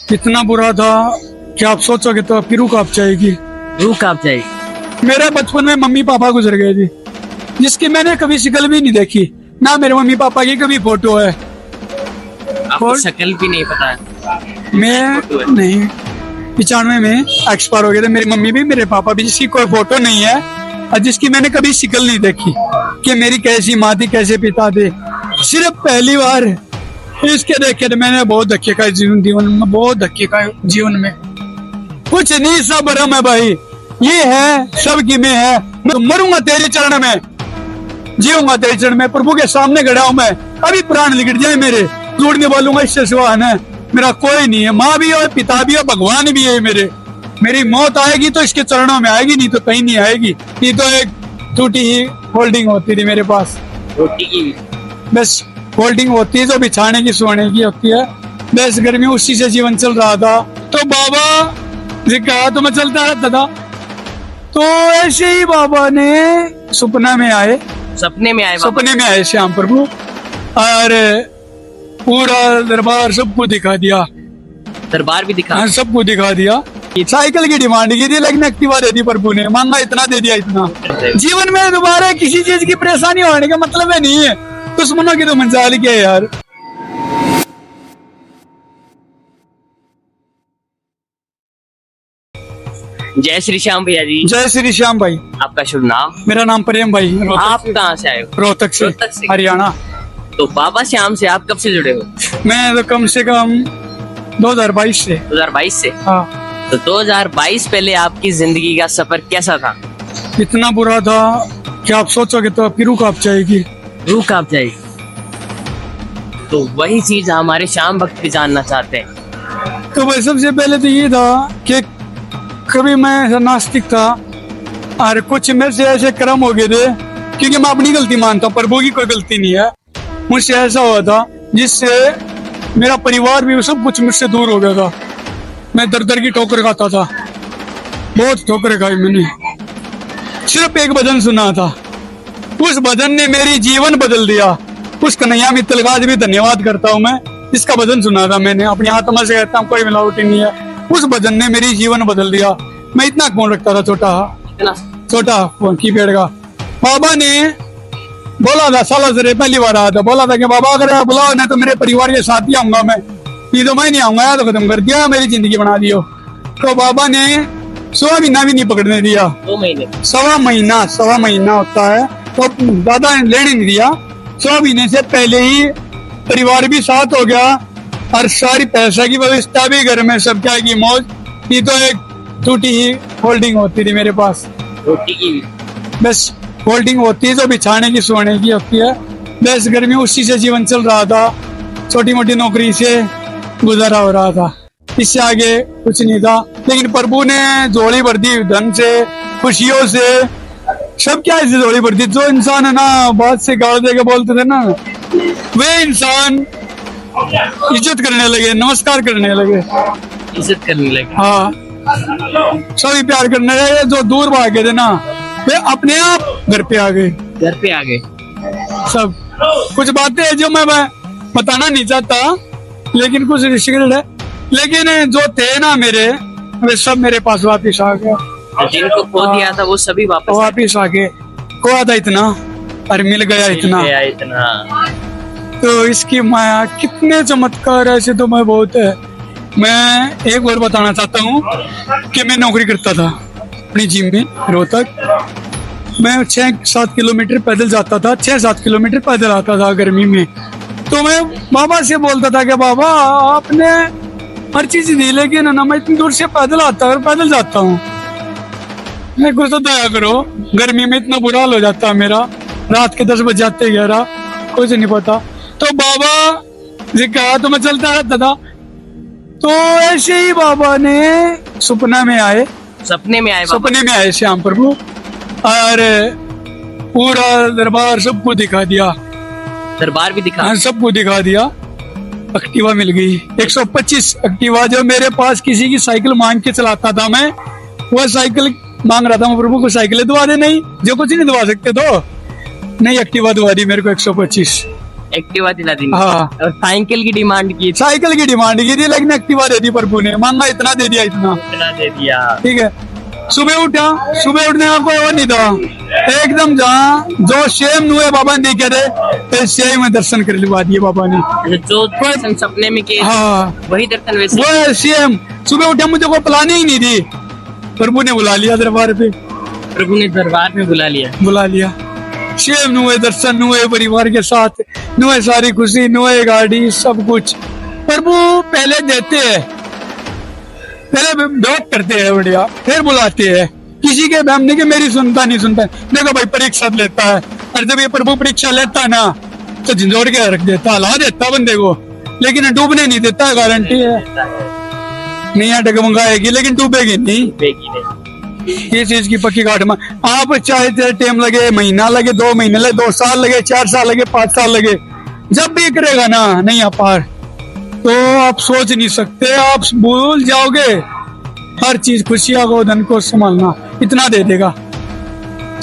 इतना बुरा था कि आप सोचोगे तो आपकी रूह कांप जाएगी। रूह कांप जाएगी। मेरे बचपन में मम्मी पापा गुजर गए थे, जिसकी मैंने कभी शक्ल भी नहीं देखी, ना मेरे मम्मी पापा की कभी फोटो है। आपको शक्ल भी नहीं पता है? मैं नहीं, 95 में एक्सपायर हो गए थे मेरी मम्मी भी मेरे पापा भी, जिसकी कोई फोटो नहीं है और जिसकी मैंने कभी शक्ल नहीं देखी कि मेरी कैसी माँ थी कैसे पिता थे। सिर्फ पहली बार इसके देखे थे मैंने। बहुत धक्के खाए जीवन में, बहुत धक्के खाए जीवन में। कुछ नहीं, सब भरम है भाई, ये है सब की मैं है। मैं मरूंगा तेरे चरण में, जीऊंगा तेरे चरण में, प्रभु के सामने खड़ा हूं मैं। अभी प्राण निकट जाए मेरे, झूठ नहीं बोलूंगा, इससे सिवा है मेरा कोई नहीं है। माँ भी है, पिता भी है, भगवान भी है मेरे। मेरी मौत आएगी तो इसके चरणों में आएगी, नहीं तो कहीं नहीं आएगी। ये तो एक टूटी ही होल्डिंग होती थी मेरे पास, रोटी की बस होल्डिंग होती है जो बिछाने की सोने की होती है। बस गर्मी उसी से जीवन चल रहा था। तो बाबा जी कहा तो मैं चलता रहता था। तो ऐसे ही बाबा ने सपना में आए, सपने में आए बाबा? सपने में आए श्याम प्रभु, और पूरा दरबार सबको दिखा दिया। दरबार भी दिखा? हाँ, सबको दिखा दिया। साइकिल की डिमांड की थी लेकिन एक्टिवा दे दी प्रभु ने, मांगा इतना दे दिया इतना। जीवन में दोबारा किसी चीज की परेशानी होने का मतलब है नहीं है, दुश्मनों की तो मंजाल क्या है यार। जय श्री श्याम भैया जी। जय श्री श्याम भाई। आपका शुभ नाम? मेरा नाम प्रेम भाई। आप कहाँ से आए हो? रोहतक से, हरियाणा। तो बाबा श्याम से आप कब से जुड़े हो? मैं तो कम से कम 2022 से। 2022 से? हाँ। तो 2022 पहले आपकी जिंदगी का सफर कैसा था? इतना बुरा था कि आप सोचोगे तो आपकी रूह कांप जाएगी। रूह कांप जाएगी। तो वही चीज हमारे श्याम भक्त भी जानना चाहते हैं। तो भाई सबसे पहले तो ये था कि कभी मैं नास्तिक था और कुछ मेरे से ऐसे कर्म हो गए थे, क्योंकि मैं अपनी गलती मानता हूँ, प्रभु की कोई गलती नहीं है। मुझसे ऐसा हुआ था जिससे मेरा परिवार भी सब कुछ मुझसे दूर हो गया था। मैं दर दर की ठोकर खाता था, बहुत ठोकरें खाई मैंने। सिर्फ एक भजन सुना था, उस भजन ने मेरी जीवन बदल दिया। उस कन्हैया मित्तल का आज भी धन्यवाद करता हूँ मैं। इसका भजन सुना था मैंने, अपनी आत्मा से कहता हूँ, कोई मिलावटी नहीं है। उस भजन ने मेरी जीवन बदल दिया। मैं इतना फोन रखता था, छोटा फोन कीपैड का। बाबा ने बोला था, साला से पहली बार आया था, बोला था कि बाबा अगर आप बुलाओ ना तो मेरे परिवार के साथ ही आऊंगा मैं, ये तो मैं नहीं आऊंगा, तो खत्म कर दिया, मेरी जिंदगी बना दियो। तो बाबा ने 1.25 महीना भी नहीं पकड़ने दिया। 2 महीने? 1.25 महीना होता है, तो दादा ने लेने नहीं दिया। 100 महीने से पहले ही परिवार भी साथ हो गया और सारी पैसा की व्यवस्था भी घर में, सब क्या की मौज। ये तो एक टूटी ही होल्डिंग होती थी मेरे पास, रोटी की बस होल्डिंग होती है जो बिछाने की सोने की होती है। बस गर्मी उसी से जीवन चल रहा था, छोटी मोटी नौकरी से गुजारा हो रहा था, इससे आगे कुछ नहीं था। लेकिन प्रभु ने झोली भर दी धन से, खुशियों से, सब क्या ऐसी झोली भर दी। जो इंसान है ना बात से गाल दे के बोलते थे ना, वे इंसान इज्जत करने लगे, नमस्कार करने लगे, इज्जत करने लगे। हाँ, सभी प्यार करने लगे। जो दूर भागे थे ना वे अपने आप घर पे आ गए। घर पे आ गए सब कुछ बातें हैं जो मैं बताना नहीं चाहता, लेकिन कुछ रिश्ते है। लेकिन जो थे ना मेरे, वे सब मेरे पास वापिस आ गए। जिनको खो दिया था वो सभी वापस आ गए। खोया था इतना और मिल गया इतना। तो इसकी माया कितने चमत्कार ऐसे तो मैं बहुत है। मैं एक बार बताना चाहता हूँ कि मैं नौकरी करता था अपनी जिम में रोहतक। मैं 6-7 किलोमीटर पैदल जाता था, 6-7 किलोमीटर पैदल आता था गर्मी में। तो मैं बाबा से बोलता था कि बाबा आपने हर चीज दी, लेकिन ना मैं इतनी दूर से पैदल आता और पैदल जाता हूँ, मैं कुछ तो दया करो। गर्मी में इतना बुरा हाल हो जाता है मेरा, रात के 10 बज जाते 11, कुछ नहीं पता। तो बाबा जी कहा तो मैं चलता रहता था। तो ऐसे ही बाबा ने सपना में आए, सपने में आए? सपने में आए श्याम प्रभु, और पूरा दरबार सबको दिखा दिया। दरबार भी दिखा? हाँ, सबको दिखा दिया। एक्टिवा मिल गई 125 एक्टिवा, जो मेरे पास किसी की साइकिल मांग के चलाता था मैं, वह साइकिल मांग रहा था मैं प्रभु को, साइकिलें दवा दे। नहीं, जो कुछ नहीं दवा सकते तो नहीं, एक्टिवा दवा दी मेरे को 125। एक्टिवा दिला दी हाँ। और साइकिल की डिमांड की साइकिल की डिमांड की थी, लेकिन एक्टिवा दे दी प्रभु ने, मांगा इतना दे दिया इतना। इतना दे दिया। ठीक है, सुबह उठा, सुबह उठने का कोई और नहीं था, एकदम जहाँ जो सेम नुए बाबा ने देखे थे सेम में दर्शन कर लिवा दिए बाबा ने। जो दर्शन सपने में किए हाँ वही दर्शन वैसे वो सेम। सुबह उठा, मुझे कोई प्लानिंग ही नहीं थी, प्रभु ने बुला लिया दरबार पे, प्रभु ने दरबार में बुला लिया। सेम नुए दर्शन, नुए परिवार के साथ, नुए सारी खुशी, नुए गाड़ी, सब कुछ प्रभु पहले देते हैं, पहले डॉक करते हैं बढ़िया, फिर बुलाते हैं। किसी के हम नहीं कि मेरी सुनता नहीं सुनता। देखो भाई परीक्षा लेता है, और जब ये प्रभु परीक्षा लेता ना तो झंझोड़ के रख देता, ला देता बंदे को, लेकिन डूबने नहीं देता, गारंटी है। नहीं डगमगाएगी लेकिन डूबेगी नहीं, ये चीज की पक्की गाठ में। आप चाहे तेरे टाइम लगे, महीना लगे, 2 महीने लगे, 2 साल लगे, 4 साल लगे, 5 साल लगे, जब भी करेगा ना नहीं आ पार तो आप सोच नहीं सकते, आप भूल जाओगे हर चीज, खुशियां को, धन को संभालना, इतना दे देगा,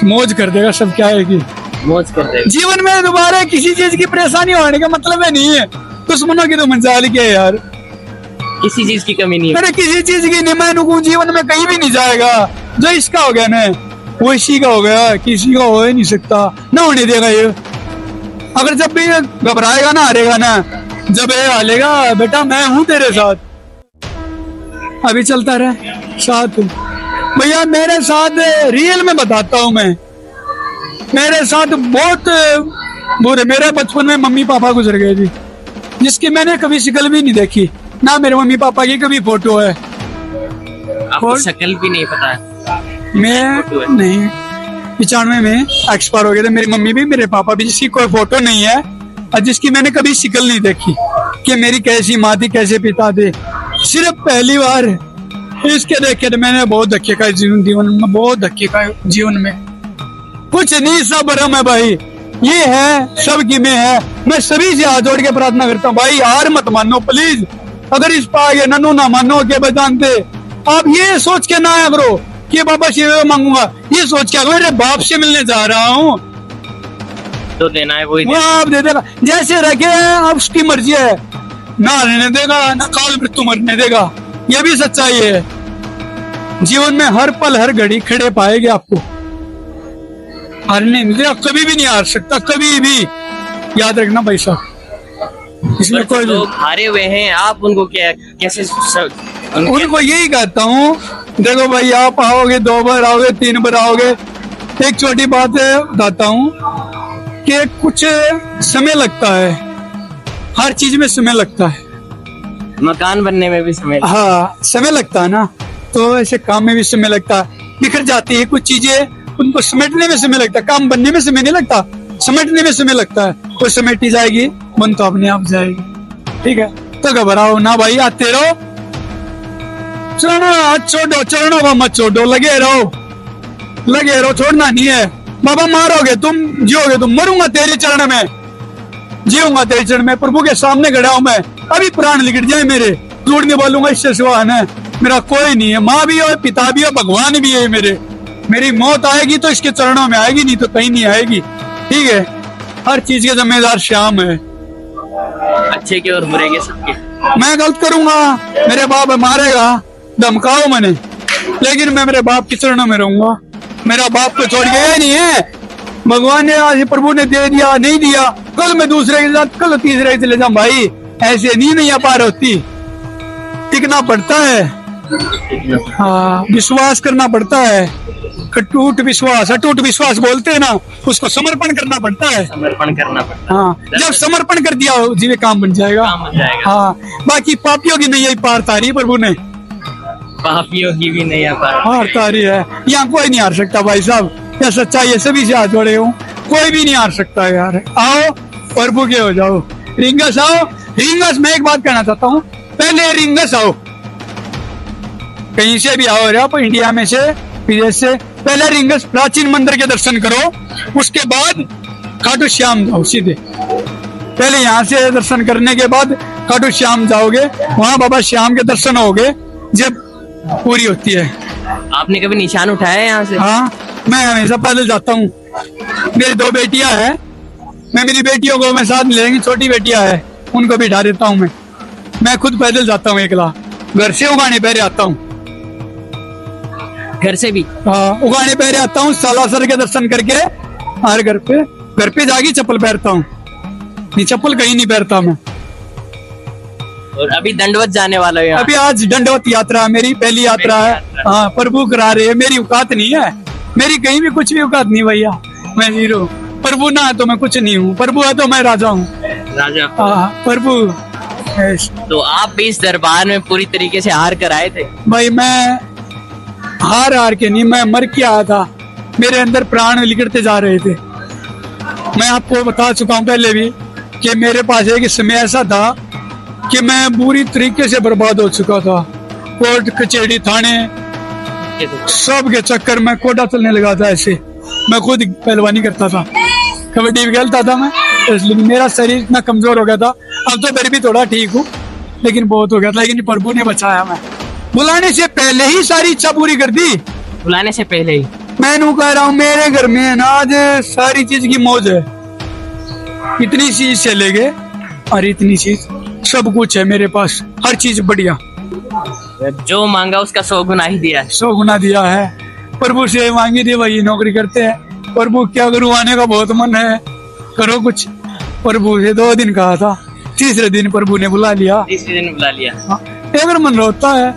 मौज कर देगा, सब क्या है कि मौज कर देगा। जीवन में दोबारा किसी चीज की परेशानी होने का मतलब है नहीं है, दुश्मनों की तो मंजाल के यार, किसी चीज की कमी नहीं है। अरे किसी चीज की नहीं, मैं जीवन में कहीं भी नहीं जाएगा, जो इसका हो गया ना वो इसी का हो गया, किसी का हो ही नहीं सकता, ना होने देगा ये। अगर जब भी घबराएगा ना, हारेगा ना, जब ये हालेगा बेटा मैं हूं तेरे साथ, अभी चलता रहे साथ। भैया मेरे साथ रियल में बताता हूं मैं, मेरे साथ बहुत बुरे, मेरे बचपन में मम्मी पापा गुजर गए थे, जिसकी मैंने कभी शिकल भी नहीं देखी, ना मेरे मम्मी पापा की कभी फोटो है, आपको शक्ल भी नहीं पता है। मैं नहीं 95 में एक्सपायर हो गए थे मेरी मम्मी भी, मेरे पापा भी, जिसकी कोई फोटो नहीं है और जिसकी मैंने कभी शिकल नहीं देखी कि मेरी कैसी माँ थी, कैसे पिता थे। सिर्फ पहली बार इसके देखे थे मैंने, बहुत धक्के का जीवन में, बहुत धक्के का जीवन में, कुछ नहीं, सब भरम है भाई, ये है सबकी में है। मैं सभी से हाथ जोड़ के प्रार्थना करता हूँ भाई, हार मत मानो प्लीज, अगर इस पागे नन्नू ना मानो के बजानते, आप ये सोच के ना आया करो कि बाबा से मांगूंगा, ये सोच के मेरे बाप से मिलने जा रहा हूँ तो देना है वही वो आप दे देगा, जैसे रखे आप उसकी मर्जी है, ना रहने देगा ना काल मृत्यु मरने देगा, ये भी सच्चाई है। जीवन में हर पल हर घड़ी खड़े पाएंगे आपको, हारने नहीं देगा, कभी भी नहीं हार सकता, कभी भी, याद रखना भाई साहब। इसमें कोई लोग हारे हुए हैं, आप उनको क्या कैसे उनको यही कहता हूँ, देखो भाई आप आओगे, 2 बार आओगे, 3 बार आओगे, एक छोटी बात बताता हूँ कि कुछ समय लगता है, हर चीज में समय लगता है, मकान बनने में भी समय, हाँ समय लगता है ना, तो ऐसे काम में भी समय लगता है, बिखर जाती है कुछ चीजें, उनको समेटने में समय लगता है, काम बनने में समय नहीं लगता, समेटने में समय लगता है, कोई समेटी जाएगी बन तो अपने आप जाएगी। ठीक है, तो घबराओ ना भाई, आते रहो, चलना हाथ छोड़ो, चलना वहां मत छोड़ो, लगे रहो, छोड़ना नहीं है। बाबा मारोगे तुम, जियोगे तुम, मरूंगा तेरे चरण में, जीऊंगा तेरे चरण में, प्रभु के सामने खड़ा हूं मैं, अभी प्राण निकट जाए मेरे, झूठ नहीं बोलूंगा, इससे सिवा है मेरा कोई नहीं है, माँ भी हो, पिता भी हो, भगवान भी है मेरे, मेरी मौत आएगी तो इसके चरणों में आएगी, नहीं तो कहीं नहीं आएगी। ठीक है, हर चीज के जिम्मेदार श्याम है, अच्छे के और बुरे के सबके। मैं गलत करूंगा, मेरे बाप मारेगा, धमकाओ मैंने, लेकिन मैं मेरे बाप के चरणों में रहूंगा, मेरा बाप को छोड़ गया नहीं है, भगवान ने आज प्रभु ने दे दिया नहीं दिया, कल मैं दूसरे के साथ, कल तीसरे के चले जाऊं भाई, ऐसे नहीं पार होती, टिकना पड़ता है, हाँ विश्वास करना पड़ता है, अटूट विश्वास बोलते हैं ना, उसको समर्पण करना पड़ता है, समर्पण करना पड़ता है। हाँ जब समर्पण कर दिया जीवे काम बन जाएगा, हाँ बाकी पापियों की नहीं पार तारी प्रभु ने, पापियों की भी नहीं हार तारी है, यहाँ कोई नहीं हार सकता भाई साहब, यह सच्चाई है, सभी से हाथ जोड़े हूँ, कोई भी नहीं हार सकता यार, आओ प्रभु के हो जाओ, रिंगस आओ, रिंगस। मैं एक बात कहना चाहता हूँ, पहले रिंगस आओ, कहीं से भी आओ आप, इंडिया में से, विदेश से, पहले रिंगस प्राचीन मंदिर के दर्शन करो, उसके बाद खाटू श्याम जाओ सीधे, पहले यहाँ से दर्शन करने के बाद खाटू श्याम जाओगे, वहाँ बाबा श्याम के दर्शन होगे जब पूरी होती है। आपने कभी निशान उठाया है यहाँ से? हाँ मैं हमेशा पैदल जाता हूँ, मेरी 2 बेटियां हैं, मैं मेरी बेटियों को मैं साथ ले लेंगी, छोटी बेटियां है उनको बिठा देता हूँ मैं खुद पैदल जाता हूँ एकला, घर से उगाने पैरे आता हूँ। घर से भी? हाँ, उगाने पैरे आता हूँ, सालासर के दर्शन करके और घर पे जाके चप्पल पहनता हूँ, नहीं चप्पल कहीं नहीं पहनता मैं। और अभी दंडवत जाने वाला है यहाँ? अभी आज दंडवत यात्रा मेरी पहली यात्रा है। हाँ, प्रभु करा रहे हैं, मेरी औकात नहीं है, मेरी कहीं भी कुछ भी औकात नहीं भैया, मैं हीरो। प्रभु ना है तो मैं कुछ नहीं हूँ, प्रभु है तो मैं राजा हूँ। राजा? हाँ, प्रभु। तो आप भी इस दरबार में पूरी तरीके से हार कर आए थे? भाई मैं हार के नहीं, मैं मर के आया था, मेरे अंदर प्राण निकलते जा रहे थे। मैं आपको बता चुका हूँ पहले भी कि मेरे पास एक समय ऐसा था कि मैं बुरी तरीके से बर्बाद हो चुका था। कोर्ट कचहरी थाने सब के चक्कर में कोटा चलने लगा था। ऐसे मैं खुद पहलवानी करता था, कबड्डी भी खेलता था मैं, इसलिए मेरा शरीर इतना कमजोर हो गया था। अब तो फिर भी थोड़ा ठीक हूँ, लेकिन बहुत हो गया था, लेकिन प्रभु ने बचाया। मैं बुलाने से पहले ही सारी इच्छा पूरी कर दी। बुलाने से पहले ही? मैं नू कह रहा हूँ, मेरे घर में है ना आज सारी चीज की मौज है, इतनी चीज चले गए और इतनी चीज सब कुछ है मेरे पास, हर चीज बढ़िया। जो मांगा उसका 100 गुना ही दिया है। 100 गुना दिया है। प्रभु से मांगी थी, वही नौकरी करते हैं। प्रभु क्या करूँ, आने का बहुत मन है, करो कुछ। प्रभु से 2 दिन कहा था, तीसरे दिन प्रभु ने बुला लिया। तीसरे दिन बुला लिया? हाँ, अगर मन रोता है,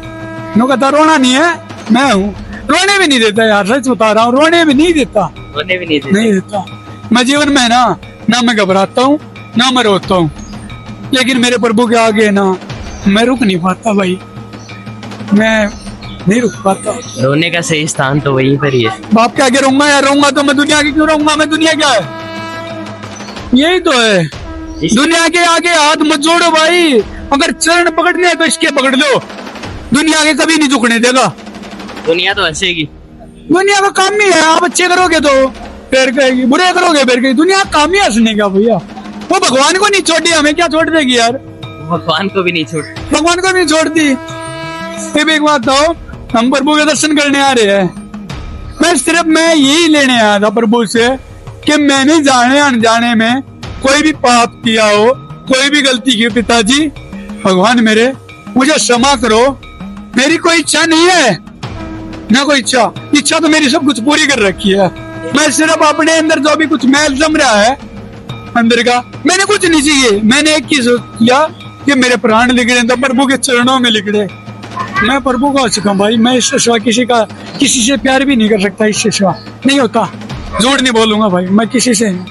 नो कहता रोना नहीं है, मैं हूँ। रोने भी नहीं देता यार, सच बता रहा हूँ, रोने भी नहीं देता। रोने भी नहीं देता। मैं जीवन में ना मैं घबराता हूँ ना मैं रोता हूँ, लेकिन मेरे प्रभु के आगे ना मैं रुक नहीं पाता भाई, मैं नहीं रुक पाता। रोने का सही स्थान तो वहीं पर ही है। बाप के आगे रहूंगा यार, रहूंगा तो मैं दुनिया के क्यों रहूंगा, मैं दुनिया क्या है, यही तो है। दुनिया के आगे हाथ मत जोड़ो भाई, अगर चरण पकड़ने हैं तो इसके पकड़ लो, दुनिया के कभी नहीं झुकने देगा। दुनिया तो हंसेगी। दुनिया का काम ही है, आप अच्छे करोगे तो फिर कहेगी, बुरे करोगे फिर कहेगी। दुनिया का काम ही हंसने का भैया, वो भगवान को नहीं छोड़ी, हमें क्या छोड़ देगी यार, भगवान को भी नहीं छोड़, भगवान को नहीं छोड़ती। फिर एक बात बताओ, हम प्रभु के दर्शन करने आ रहे हैं, मैं यही लेने आया था प्रभु से कि मैंने जाने अनजाने में कोई भी पाप किया हो, कोई भी गलती की, पिताजी भगवान मेरे मुझे क्षमा करो, मेरी कोई इच्छा नहीं है ना कोई इच्छा तो मेरी सब कुछ पूरी कर रखी है। मैं सिर्फ अपने अंदर जो भी कुछ मैल जम रहा है अंदर का, मैंने कुछ नहीं चाहिए, मैंने एक चीज किया कि मेरे प्राण लिखड़े तो प्रभु के चरणों में लिखड़े। मैं प्रभु का हो चुका हूँ भाई, मैं इससे सिवा किसी से प्यार भी नहीं कर सकता, इससे सिवा नहीं होता, झूठ नहीं बोलूंगा भाई, मैं किसी से नहीं,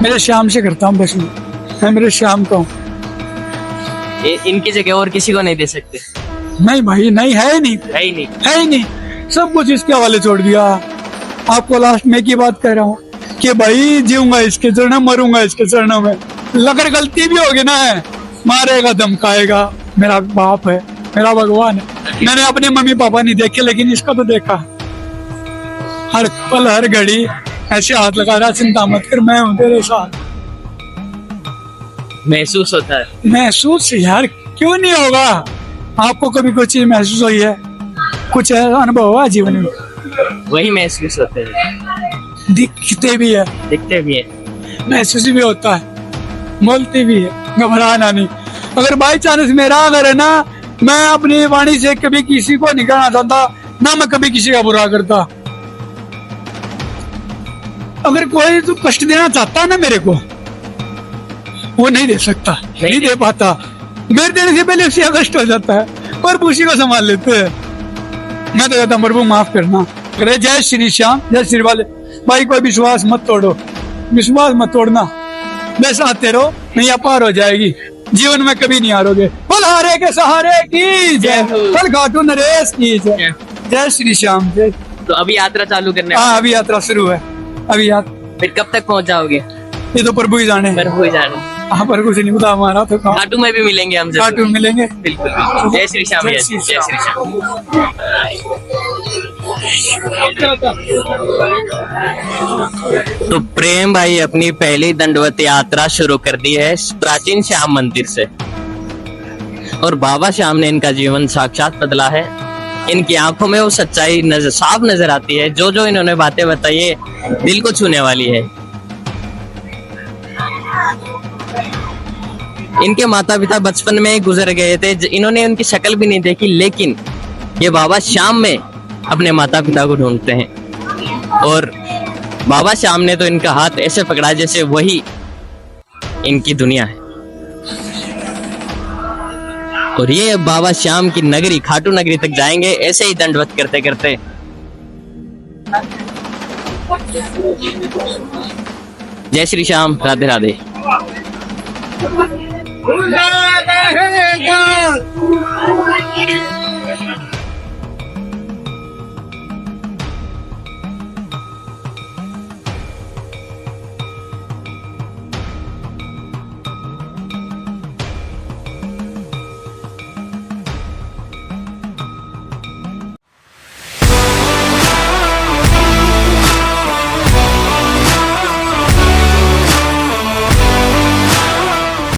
मेरे श्याम से करता हूँ बस, मैं मेरे श्याम का हूँ। इनकी जगह और किसी को नहीं दे सकते? नहीं भाई, नहीं है ही नहीं, है ही नहीं, है ही नहीं, सब कुछ इसके हवाले छोड़ दिया। आपको लास्ट में की बात कह रहा हूँ कि भाई जीऊंगा इसके चरणों, मरूंगा इसके चरणों में, अगर गलती भी होगी ना, मारेगा धमकाएगा, मेरा बाप है, मेरा भगवान है। मैंने अपने मम्मी पापा नहीं देखे, लेकिन इसका तो देखा, हर पल हर घड़ी ऐसे हाथ लगा रहा, चिंता मत कर, मैं हूँ तेरे साथ। महसूस होता है? महसूस यार क्यों नहीं होगा, आपको कभी कोई चीज महसूस हुई है, कुछ अनुभव हुआ जीवन में? वही महसूस होते हैं, दिखते भी है, दिखते भी है, महसूस भी होता है, बोलते भी है, घबराना नहीं। अगर बाई चांस मेरा अगर है ना, मैं अपनी वाणी से कभी किसी को नहीं कहना चाहता, ना मैं कभी किसी का बुरा करता। अगर कोई तो कष्ट देना चाहता है ना मेरे को, वो नहीं दे सकता, नहीं दे पाता, मेरे देने से पहले उसी का कष्ट हो जाता है, और उसी को संभाल लेते हैं। मैं तो कहता हूँ प्रभु माफ करना। अरे जय श्री श्याम, जय श्री वाले भाई, कोई विश्वास मत तोड़ो, विश्वास मत तोड़ना, बस आते रहो, नहीं अपार हो जाएगी, जीवन में कभी नहीं हारोगे। बोल हारे के सहारे की जय, बोल घाटू नरेश की जय, जय श्री श्याम जय। तो अभी यात्रा चालू करने? हाँ, अभी यात्रा शुरू है, अभी फिर कब तक पहुंच जाओगे? ये तो प्रभु ही जाने, प्रभु ही जाने। हाँ, प्रभु से नहीं पता हमारा तो। घाटू में भी मिलेंगे हम, घाटू में मिलेंगे, बिल्कुल बिल्कुल। जय श्री श्याम, जय श्री श्याम। तो प्रेम भाई अपनी पहली दंडवत यात्रा शुरू कर दी है प्राचीन श्याम मंदिर से, और बाबा श्याम ने इनका जीवन साक्षात बदला है। इनकी आंखों में वो सच्चाई साफ नजर आती है, जो जो इन्होंने बातें बताई है दिल को छूने वाली है। इनके माता पिता बचपन में ही गुजर गए थे, इन्होंने उनकी शक्ल भी नहीं देखी, लेकिन ये बाबा शाम में अपने माता पिता को ढूंढते हैं और बाबा शाम ने तो इनका हाथ ऐसे पकड़ा जैसे वही इनकी दुनिया है। और ये बाबा श्याम की नगरी खाटू नगरी तक जाएंगे ऐसे ही दंडवत करते करते। जय श्री श्याम, राधे राधे।